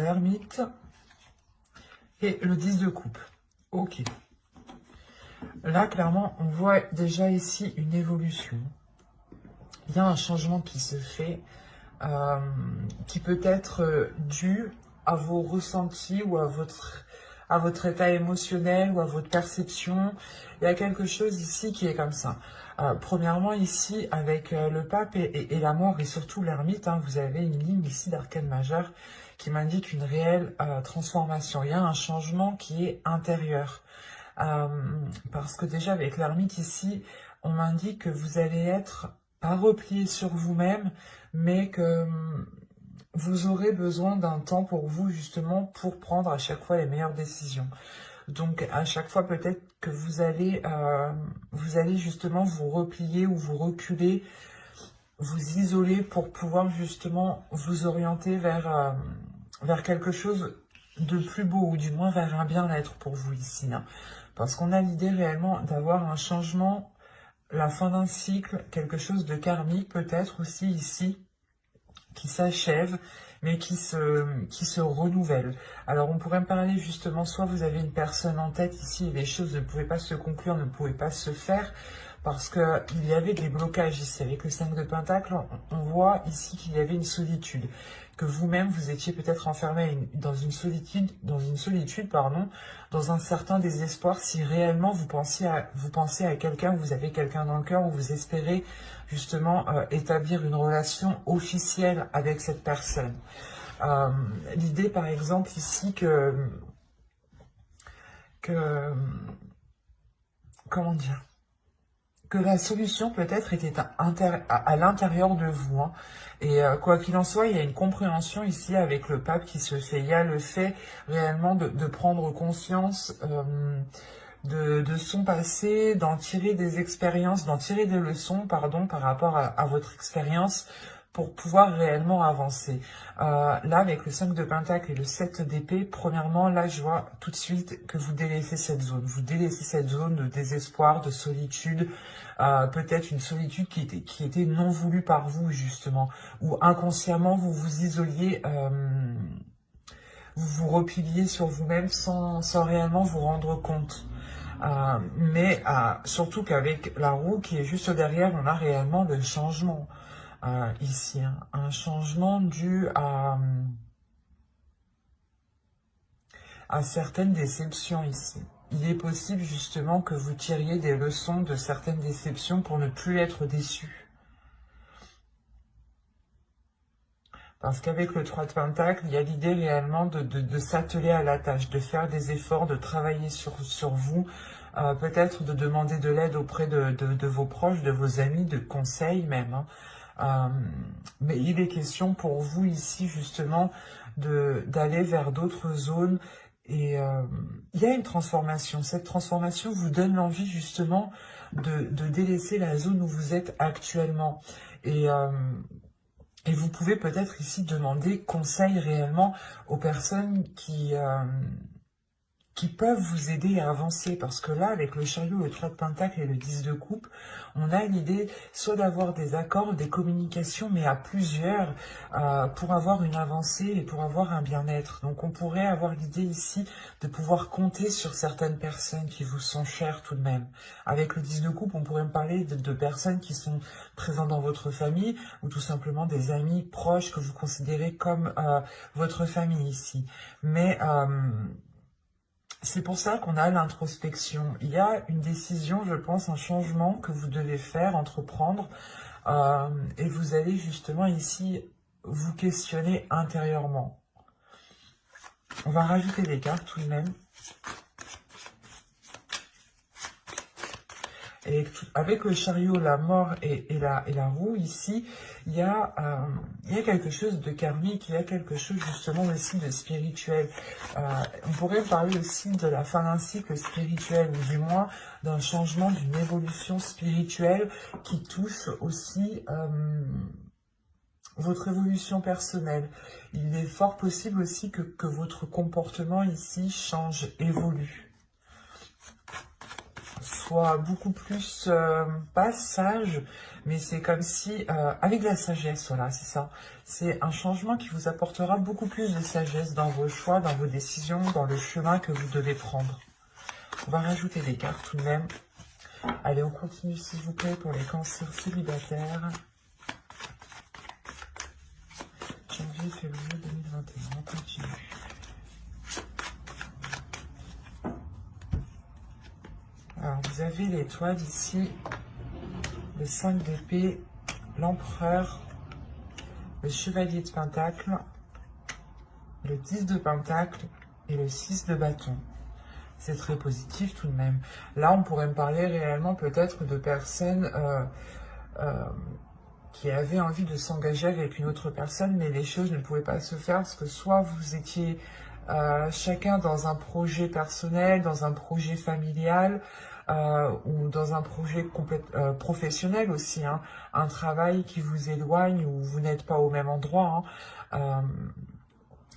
l'ermite et le 10 de coupe. Ok. Là, clairement, on voit déjà ici une évolution. Il y a un changement qui se fait, qui peut être dû à vos ressentis ou à votre état émotionnel ou à votre perception. Il y a quelque chose ici qui est comme ça. Premièrement, ici, avec le pape et la mort et surtout l'ermite, hein, vous avez une ligne ici d'arcane majeur qui m'indique une réelle transformation. Il y a un changement qui est intérieur. Parce que déjà, avec l'ermite ici, on m'indique que vous allez être pas replié sur vous-même, mais que vous aurez besoin d'un temps pour vous, justement, pour prendre à chaque fois les meilleures décisions. Donc, à chaque fois, peut-être que vous allez justement vous replier ou vous reculer, vous isoler pour pouvoir justement vous orienter vers quelque chose de plus beau, ou du moins vers un bien-être pour vous ici. Hein. Parce qu'on a l'idée réellement d'avoir un changement, la fin d'un cycle, quelque chose de karmique peut-être aussi ici, qui s'achève, mais qui se renouvelle. Alors on pourrait me parler justement, soit vous avez une personne en tête ici et les choses ne pouvaient pas se conclure, ne pouvaient pas se faire, parce qu'il y avait des blocages ici. Avec le 5 de Pentacle, on voit ici qu'il y avait une solitude, que vous-même vous étiez peut-être enfermé dans une solitude, pardon, dans un certain désespoir, si réellement vous pensez à quelqu'un, vous avez quelqu'un dans le cœur, ou vous espérez justement établir une relation officielle avec cette personne. L'idée par exemple ici que comment dire, que la solution peut-être était à l'intérieur de vous. Hein. Et quoi qu'il en soit, il y a une compréhension ici avec le pape qui se fait. Il y a le fait réellement de prendre conscience de son passé, d'en tirer des expériences, d'en tirer des leçons, pardon, par rapport à votre expérience, pour pouvoir réellement avancer. Là, avec le 5 de Pentacle et le 7 d'épée, premièrement, là, je vois tout de suite que vous délaissez cette zone. Vous délaissez cette zone de désespoir, de solitude, peut-être une solitude qui était non voulue par vous, justement, ou inconsciemment, vous vous isoliez, vous vous repliez sur vous-même sans réellement vous rendre compte. Mais surtout qu'avec la roue qui est juste derrière, on a réellement le changement. Ici, hein. Un changement dû à certaines déceptions ici. Il est possible justement que vous tiriez des leçons de certaines déceptions pour ne plus être déçu. Parce qu'avec le 3 de Pentacle, il y a l'idée réellement de s'atteler à la tâche, de faire des efforts, de travailler sur vous, peut-être de demander de l'aide auprès de vos proches, de vos amis, de conseils même, hein. Mais il est question pour vous ici justement d'aller vers d'autres zones et il y a une transformation. Cette transformation vous donne l'envie justement de délaisser la zone où vous êtes actuellement et vous pouvez peut-être ici demander conseil réellement aux personnes qui peuvent vous aider à avancer. Parce que là, avec le chariot, le 3 de Pentacle et le 10 de coupe, on a l'idée soit d'avoir des accords, des communications, mais à plusieurs, pour avoir une avancée et pour avoir un bien-être. Donc on pourrait avoir l'idée ici de pouvoir compter sur certaines personnes qui vous sont chères tout de même. Avec le 10 de coupe, on pourrait me parler de personnes qui sont présentes dans votre famille, ou tout simplement des amis proches que vous considérez comme votre famille ici. Mais c'est pour ça qu'on a l'introspection. Il y a une décision, je pense, un changement que vous devez faire, entreprendre, et vous allez justement ici vous questionner intérieurement. On va rajouter des cartes tout de même. Et avec le chariot, la mort et la roue, ici, il y a quelque chose de karmique, il y a quelque chose justement aussi de spirituel. On pourrait parler aussi de la fin d'un cycle spirituel, ou du moins d'un changement, d'une évolution spirituelle qui touche aussi votre évolution personnelle. Il est fort possible aussi que votre comportement ici change, évolue. soit beaucoup plus, pas sage, mais c'est comme si, avec de la sagesse, voilà, c'est ça. C'est un changement qui vous apportera beaucoup plus de sagesse dans vos choix, dans vos décisions, dans le chemin que vous devez prendre. On va rajouter des cartes tout de même. Allez, on continue s'il vous plaît pour les cancers célibataires. Janvier, février 2021, on continue. Alors, vous avez l'étoile ici, le 5 d'épée, l'empereur, le chevalier de pentacle, le 10 de pentacle et le 6 de bâton. C'est très positif tout de même. Là, on pourrait me parler réellement peut-être de personnes qui avaient envie de s'engager avec une autre personne, mais les choses ne pouvaient pas se faire parce que soit vous étiez chacun dans un projet personnel, dans un projet familial, ou dans un projet professionnel aussi, hein, un travail qui vous éloigne ou vous n'êtes pas au même endroit. Hein.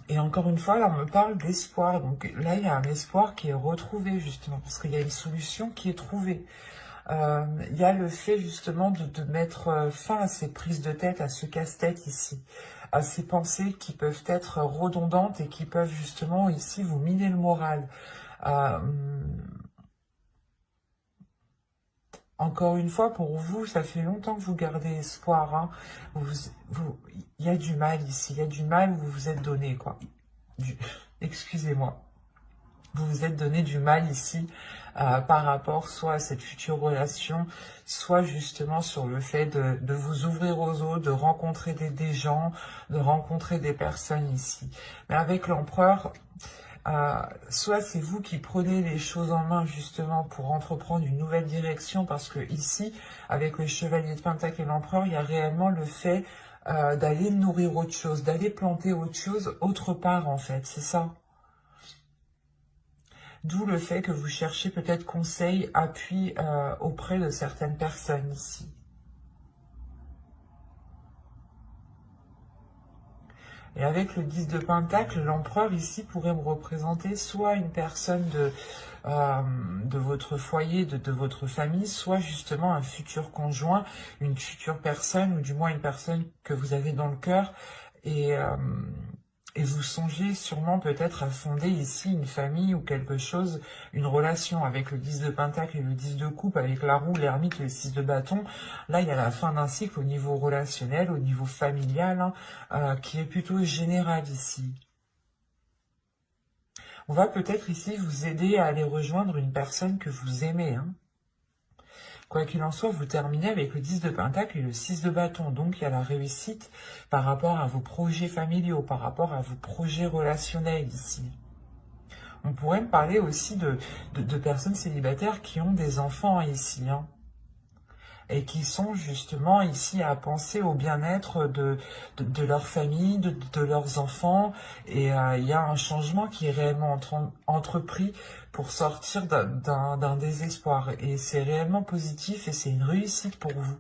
Et encore une fois, là, on me parle d'espoir. Donc là, il y a un espoir qui est retrouvé, justement, parce qu'il y a une solution qui est trouvée. Il y a le fait, justement, de mettre fin à ces prises de tête, à ce casse-tête ici, à ces pensées qui peuvent être redondantes et qui peuvent, justement, ici, vous miner le moral. Encore une fois, pour vous, ça fait longtemps que vous gardez espoir. Hein. Il y a du mal ici, il y a du mal où vous vous êtes donné, quoi. Excusez-moi. Vous vous êtes donné du mal ici par rapport soit à cette future relation, soit justement sur le fait de vous ouvrir aux autres, de rencontrer des gens, de rencontrer des personnes ici. Mais avec l'empereur... soit c'est vous qui prenez les choses en main justement pour entreprendre une nouvelle direction, parce que ici, avec le chevalier de pentacle et l'empereur, il y a réellement le fait d'aller nourrir autre chose, d'aller planter autre chose autre part en fait, c'est ça. D'où le fait que vous cherchez peut-être conseil, appui auprès de certaines personnes ici. Et avec le 10 de pentacle, l'empereur ici pourrait me représenter soit une personne de votre foyer, de votre famille, soit justement un futur conjoint, une future personne, ou du moins une personne que vous avez dans le cœur. Et vous songez sûrement peut-être à fonder ici une famille ou quelque chose, une relation avec le 10 de pentacle et le 10 de coupe, avec la roue, l'ermite et le 6 de bâton. Là, il y a la fin d'un cycle au niveau relationnel, au niveau familial, hein, qui est plutôt général ici. On va peut-être ici vous aider à aller rejoindre une personne que vous aimez. Hein. Quoi qu'il en soit, vous terminez avec le 10 de pentacle et le 6 de bâton. Donc, il y a la réussite par rapport à vos projets familiaux, par rapport à vos projets relationnels ici. On pourrait me parler aussi de personnes célibataires qui ont des enfants ici, hein, et qui sont justement ici à penser au bien-être de leur famille, de leurs enfants. Et il y a un changement qui est réellement entrepris pour sortir d'un désespoir. Et c'est réellement positif et c'est une réussite pour vous.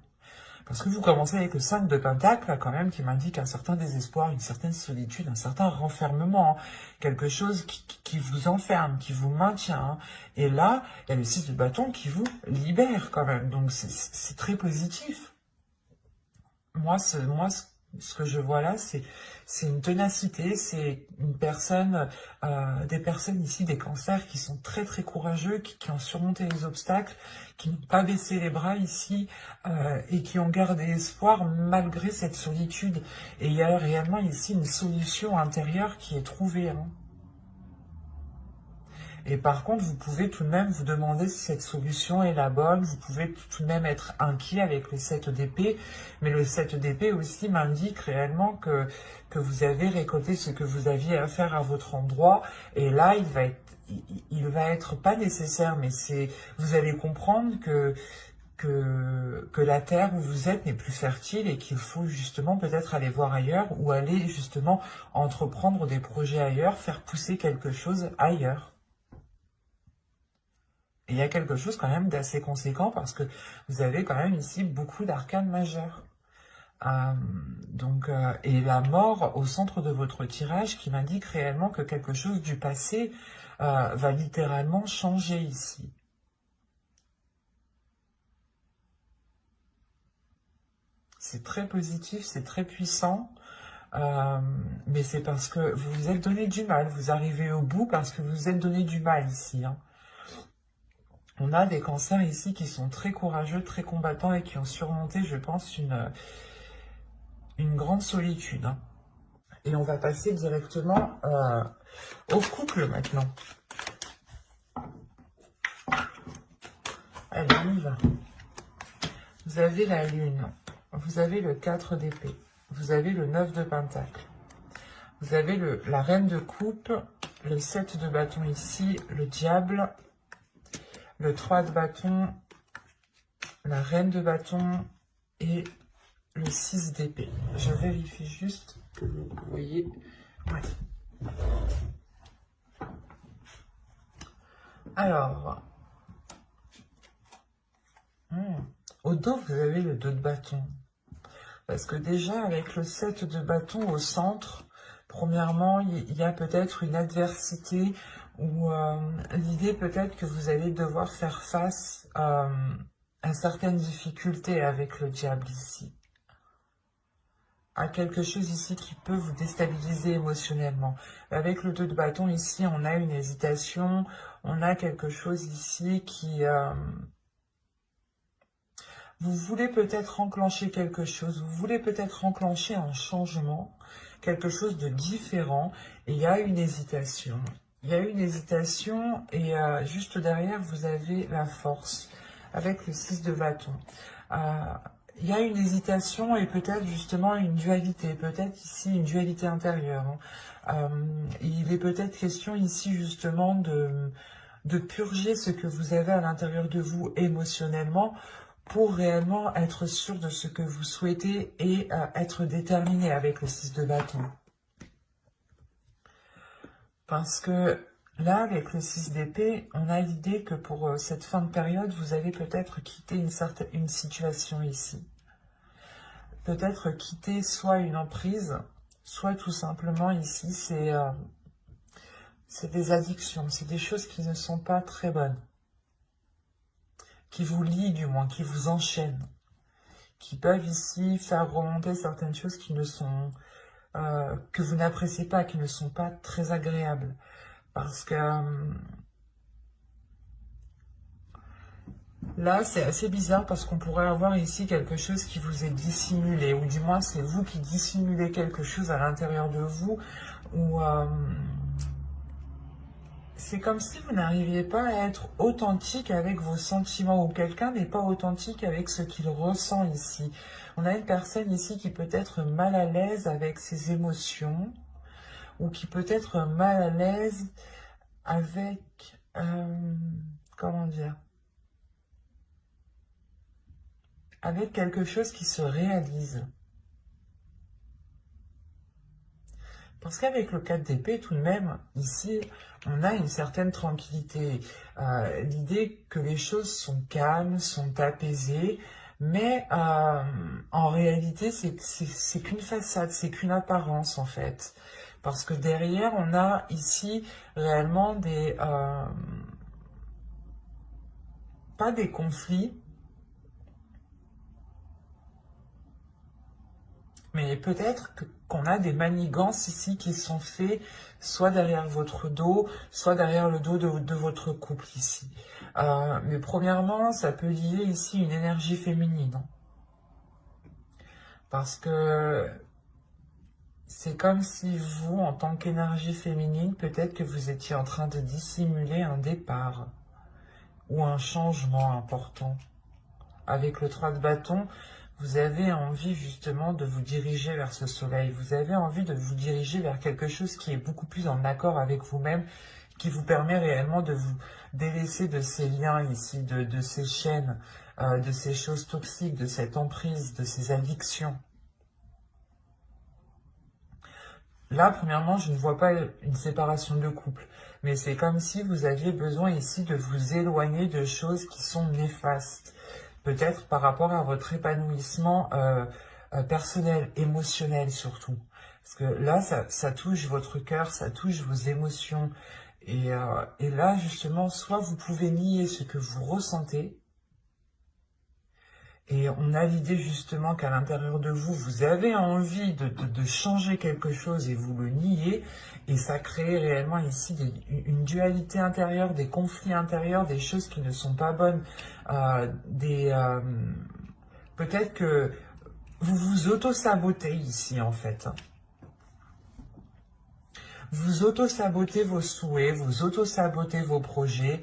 Parce que vous commencez avec le 5 de pentacle, là, quand même, qui m'indique un certain désespoir, une certaine solitude, un certain renfermement, hein, quelque chose qui vous enferme, qui vous maintient. Hein. Et là, il y a le 6 de bâton qui vous libère quand même. Donc, c'est très positif. Moi, ce que je vois là, c'est une ténacité, c'est une personne, des personnes ici, des cancers qui sont très très courageux, qui ont surmonté les obstacles, qui n'ont pas baissé les bras ici et qui ont gardé espoir malgré cette solitude. Et il y a réellement ici une solution intérieure qui est trouvée. Hein. Et par contre, vous pouvez tout de même vous demander si cette solution est la bonne. Vous pouvez tout de même être inquiet avec le 7 d'épée. Mais le 7 d'épée aussi m'indique réellement que vous avez récolté ce que vous aviez à faire à votre endroit. Et là, il va être pas nécessaire, mais vous allez comprendre que la terre où vous êtes n'est plus fertile et qu'il faut justement peut-être aller voir ailleurs ou aller justement entreprendre des projets ailleurs, faire pousser quelque chose ailleurs. Et il y a quelque chose quand même d'assez conséquent parce que vous avez quand même ici beaucoup d'arcanes majeures. Et la mort au centre de votre tirage qui m'indique réellement que quelque chose du passé va littéralement changer ici. C'est très positif, c'est très puissant. Mais c'est parce que vous vous êtes donné du mal. Vous arrivez au bout parce que vous vous êtes donné du mal ici. Hein. On a des cancers ici qui sont très courageux, très combattants et qui ont surmonté, je pense, une grande solitude. Hein. Et on va passer directement au couple maintenant. Allez, on y va. Vous avez la lune, vous avez le 4 d'épée, vous avez le 9 de pentacle, vous avez la reine de coupe, le 7 de bâton ici, le diable, le 3 de bâton, la reine de bâton et le 6 d'épée. Je vérifie juste que vous voyez. Ouais. Alors, au dos, vous avez le 2 de bâton. Parce que déjà, avec le 7 de bâton au centre, premièrement, il y a peut-être une adversité ou l'idée peut-être que vous allez devoir faire face à certaines difficultés avec le diable ici. À quelque chose ici qui peut vous déstabiliser émotionnellement. Avec le 2 de bâton ici, on a une hésitation, on a quelque chose ici qui... vous voulez peut-être enclencher quelque chose, vous voulez peut-être enclencher un changement, quelque chose de différent, et il y a une hésitation. Il y a une hésitation, et juste derrière, vous avez la force, avec le 6 de bâton. Il y a une hésitation et peut-être justement une dualité, peut-être ici une dualité intérieure. Hein. Il est peut-être question ici justement de purger ce que vous avez à l'intérieur de vous émotionnellement, pour réellement être sûr de ce que vous souhaitez et être déterminé avec le 6 de bâton. Parce que là, avec le 6 d'épée, on a l'idée que pour cette fin de période, vous allez peut-être quitter une situation ici. Peut-être quitter soit une emprise, soit tout simplement ici, c'est des addictions, c'est des choses qui ne sont pas très bonnes. Qui vous lient du moins, qui vous enchaînent. Qui peuvent ici faire remonter certaines choses qui ne sont, que vous n'appréciez pas, qui ne sont pas très agréables. Parce que là, c'est assez bizarre parce qu'on pourrait avoir ici quelque chose qui vous est dissimulé, ou du moins c'est vous qui dissimulez quelque chose à l'intérieur de vous, ou c'est comme si vous n'arriviez pas à être authentique avec vos sentiments, ou quelqu'un n'est pas authentique avec ce qu'il ressent ici. On a une personne ici qui peut être mal à l'aise avec ses émotions, ou qui peut être mal à l'aise avec, comment dire, avec quelque chose qui se réalise. Parce qu'avec le 4 d'épée, tout de même, ici, on a une certaine tranquillité. L'idée que les choses sont calmes, sont apaisées, mais en réalité, c'est qu'une façade, c'est qu'une apparence, en fait. Parce que derrière, on a ici réellement des... pas des conflits, mais peut-être qu'on a des manigances ici qui sont faits soit derrière votre dos, soit derrière le dos de votre couple ici. Mais premièrement, ça peut lier ici une énergie féminine. Parce que c'est comme si vous, en tant qu'énergie féminine, peut-être que vous étiez en train de dissimuler un départ ou un changement important. Avec le 3 de bâton, vous avez envie justement de vous diriger vers ce soleil. Vous avez envie de vous diriger vers quelque chose qui est beaucoup plus en accord avec vous-même, qui vous permet réellement de vous délaisser de ces liens ici, de ces chaînes, de ces choses toxiques, de cette emprise, de ces addictions. Là, premièrement, je ne vois pas une séparation de couple, mais c'est comme si vous aviez besoin ici de vous éloigner de choses qui sont néfastes. Peut-être par rapport à votre épanouissement personnel, émotionnel surtout. Parce que là, ça touche votre cœur, ça touche vos émotions. Et là, justement, soit vous pouvez nier ce que vous ressentez, Et on a l'idée justement qu'à l'intérieur de vous, vous avez envie de changer quelque chose et vous le niez. Et ça crée réellement ici une dualité intérieure, des conflits intérieurs, des choses qui ne sont pas bonnes. Peut-être que vous vous auto-sabotez ici en fait. Vous auto-sabotez vos souhaits, vous auto-sabotez vos projets.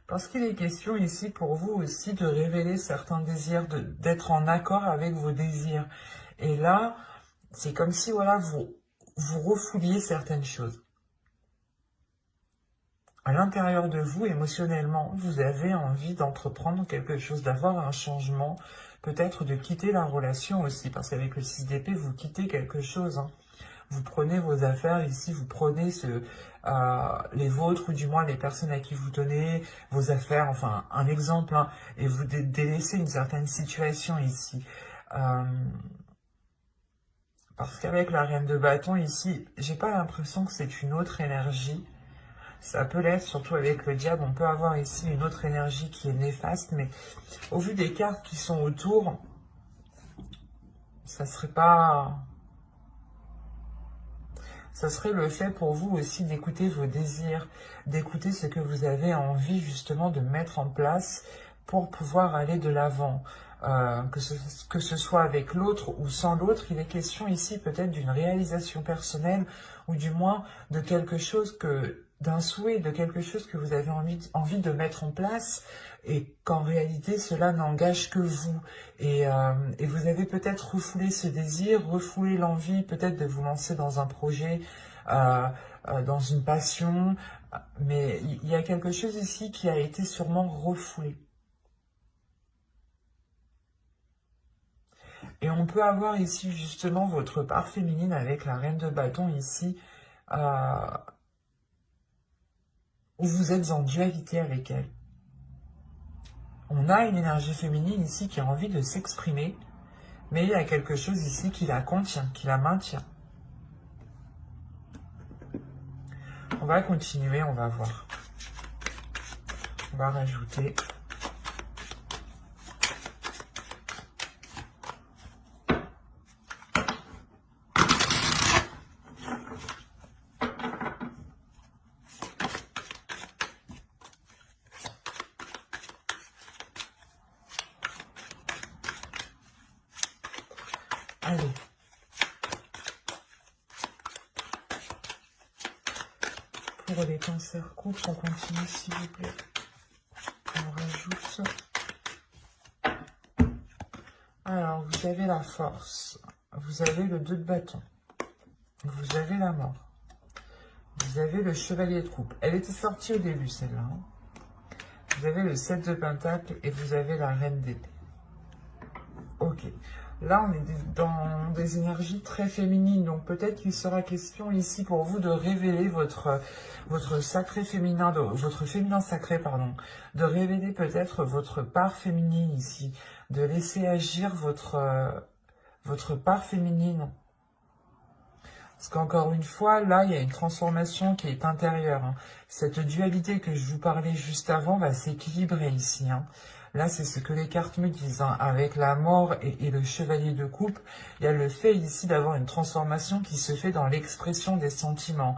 Parce qu'il est question ici pour vous aussi de révéler certains désirs, d'être en accord avec vos désirs. Et là, c'est comme si voilà, vous refouliez certaines choses. À l'intérieur de vous, émotionnellement, vous avez envie d'entreprendre quelque chose, d'avoir un changement, peut-être de quitter la relation aussi, parce qu'avec le 6 d'épée, vous quittez quelque chose. Hein. Vous prenez vos affaires ici, vous prenez les vôtres, ou du moins les personnes à qui vous tenez, vos affaires, enfin un exemple, hein, et vous délaissez une certaine situation ici. Parce qu'avec la reine de bâton ici, j'ai pas l'impression que c'est une autre énergie. Ça peut l'être, surtout avec le diable, on peut avoir ici une autre énergie qui est néfaste, mais au vu des cartes qui sont autour, ça serait pas... Ça serait le fait pour vous aussi d'écouter vos désirs, d'écouter ce que vous avez envie justement de mettre en place pour pouvoir aller de l'avant. Que ce soit avec l'autre ou sans l'autre, il est question ici peut-être d'une réalisation personnelle ou du moins de quelque chose d'un souhait, de quelque chose que vous avez envie de mettre en place et qu'en réalité cela n'engage que vous. Et vous avez peut-être refoulé ce désir, refoulé l'envie peut-être de vous lancer dans un projet, dans une passion, mais il y a quelque chose ici qui a été sûrement refoulé. Et on peut avoir ici justement votre part féminine avec la reine de bâton ici, où vous êtes en dualité avec elle. On a une énergie féminine ici qui a envie de s'exprimer, mais il y a quelque chose ici qui la contient, qui la maintient. On va continuer, on va voir. On va rajouter... Allez. Pour les cancers courts, on continue s'il vous plaît. On rajoute. Alors, vous avez la force. Vous avez le 2 de bâton. Vous avez la mort. Vous avez le chevalier de coupe. Elle était sortie au début, celle-là. Hein. Vous avez le 7 de pentacle et vous avez la reine d'épée. Ok. Là, on est dans des énergies très féminines. Donc, peut-être qu'il sera question ici pour vous de révéler votre sacré féminin, votre féminin sacré, pardon. De révéler peut-être votre part féminine ici. De laisser agir votre part féminine. Parce qu'encore une fois, là, il y a une transformation qui est intérieure. Hein. Cette dualité que je vous parlais juste avant va s'équilibrer ici. Hein. Là, c'est ce que les cartes me disent. Hein. Avec la mort et le chevalier de coupe, il y a le fait ici d'avoir une transformation qui se fait dans l'expression des sentiments.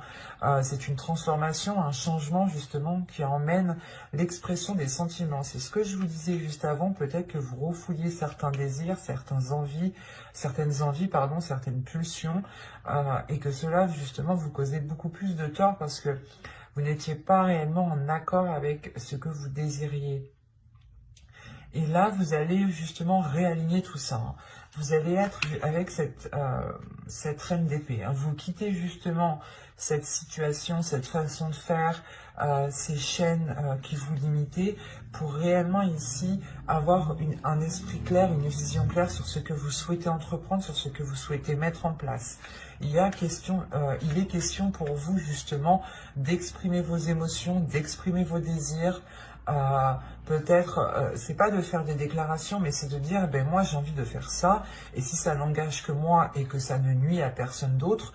C'est une transformation, un changement justement qui emmène l'expression des sentiments. C'est ce que je vous disais juste avant. Peut-être que vous refouillez certains désirs, certaines envies, certaines pulsions, et que cela justement vous causait beaucoup plus de tort parce que vous n'étiez pas réellement en accord avec ce que vous désiriez. Et là, vous allez justement réaligner tout ça. Hein. Vous allez être avec cette reine d'épée. Hein. Vous quittez justement cette situation, cette façon de faire, ces chaînes qui vous limitaient, pour réellement ici avoir un esprit clair, une vision claire sur ce que vous souhaitez entreprendre, sur ce que vous souhaitez mettre en place. Il est question pour vous justement d'exprimer vos émotions, d'exprimer vos désirs. Peut-être, c'est pas de faire des déclarations, mais c'est de dire, ben moi j'ai envie de faire ça, et si ça n'engage que moi et que ça ne nuit à personne d'autre,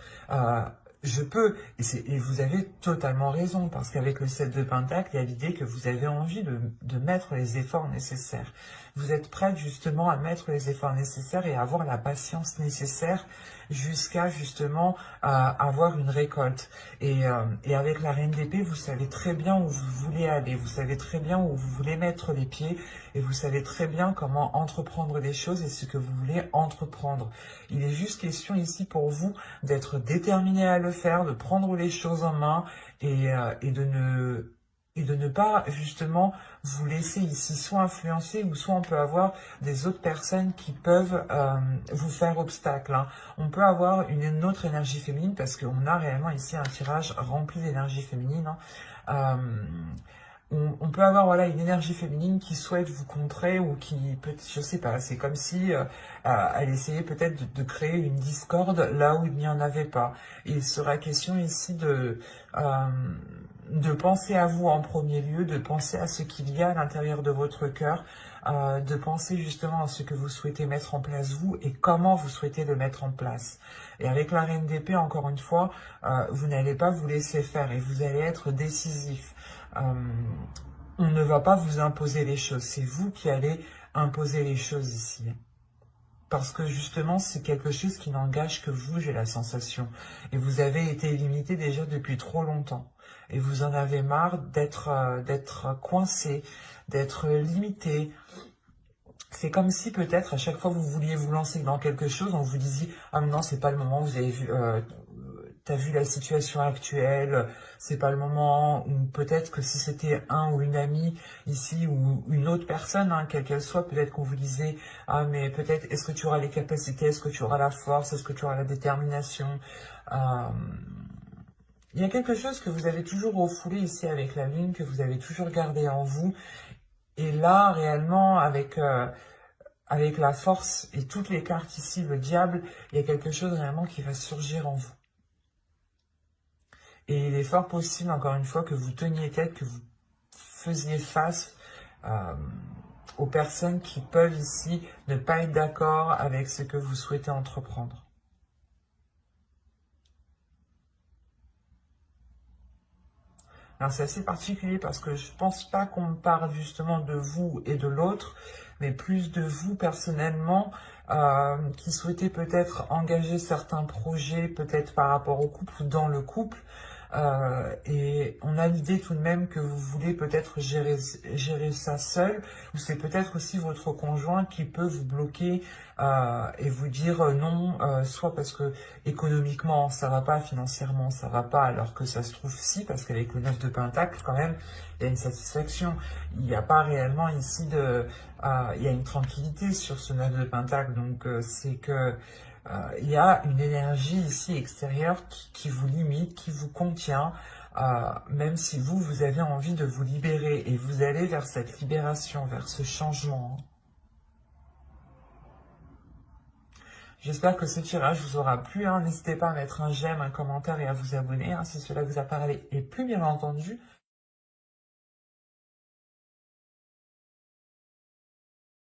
je peux, et vous avez totalement raison, parce qu'avec le 7 de Pentacle, il y a l'idée que vous avez envie de mettre les efforts nécessaires. Vous êtes prête justement à mettre les efforts nécessaires et à avoir la patience nécessaire jusqu'à justement avoir une récolte. Et avec la Reine d'épée, vous savez très bien où vous voulez aller, vous savez très bien où vous voulez mettre les pieds, et vous savez très bien comment entreprendre les choses et ce que vous voulez entreprendre. Il est juste question ici pour vous d'être déterminé à le faire, de prendre les choses en main et de ne pas justement vous laisser ici soit influencer ou soit on peut avoir des autres personnes qui peuvent vous faire obstacle. Hein. On peut avoir une autre énergie féminine parce qu'on a réellement ici un tirage rempli d'énergie féminine. Hein. On peut avoir voilà une énergie féminine qui souhaite vous contrer ou qui peut, je sais pas, c'est comme si elle essayait peut-être de créer une discorde là où il n'y en avait pas. Et il sera question ici de penser à vous en premier lieu, de penser à ce qu'il y a à l'intérieur de votre cœur, de penser justement à ce que vous souhaitez mettre en place vous et comment vous souhaitez le mettre en place. Et avec la Reine d'épée, encore une fois, vous n'allez pas vous laisser faire et vous allez être décisif. On ne va pas vous imposer les choses, c'est vous qui allez imposer les choses ici. Parce que justement, c'est quelque chose qui n'engage que vous, j'ai la sensation. Et vous avez été limité déjà depuis trop longtemps. Et vous en avez marre d'être coincé, d'être limité. C'est comme si peut-être à chaque fois vous vouliez vous lancer dans quelque chose, on vous disait « Ah mais non, c'est pas le moment, vous avez vu... t'as vu la situation actuelle, c'est pas le moment, ou peut-être que si c'était un ou une amie ici, ou une autre personne, hein, quelle qu'elle soit, peut-être qu'on vous disait, ah mais peut-être, est-ce que tu auras les capacités, est-ce que tu auras la force, est-ce que tu auras la détermination il y a quelque chose que vous avez toujours refoulé ici avec la lune, que vous avez toujours gardé en vous, et là, réellement, avec la force et toutes les cartes ici, le diable, il y a quelque chose réellement qui va surgir en vous. Et il est fort possible, encore une fois, que vous teniez tête, que vous faisiez face aux personnes qui peuvent ici ne pas être d'accord avec ce que vous souhaitez entreprendre. Alors c'est assez particulier parce que je pense pas qu'on parle justement de vous et de l'autre, mais plus de vous personnellement qui souhaitez peut-être engager certains projets, peut-être par rapport au couple ou dans le couple. Et on a l'idée tout de même que vous voulez peut-être gérer ça seul, ou c'est peut-être aussi votre conjoint qui peut vous bloquer et vous dire non, soit parce que économiquement ça va pas, financièrement ça va pas, alors que ça se trouve si, parce qu'avec le 9 de Pentacle quand même, il y a une satisfaction, il n'y a pas réellement ici il y a une tranquillité sur ce 9 de Pentacle, donc c'est que il y a une énergie ici extérieure qui vous limite, qui vous contient, même si vous avez envie de vous libérer et vous allez vers cette libération, vers ce changement. J'espère que ce tirage vous aura plu. Hein. N'hésitez pas à mettre un j'aime, un commentaire et à vous abonner si cela vous a parlé. Et plus bien entendu,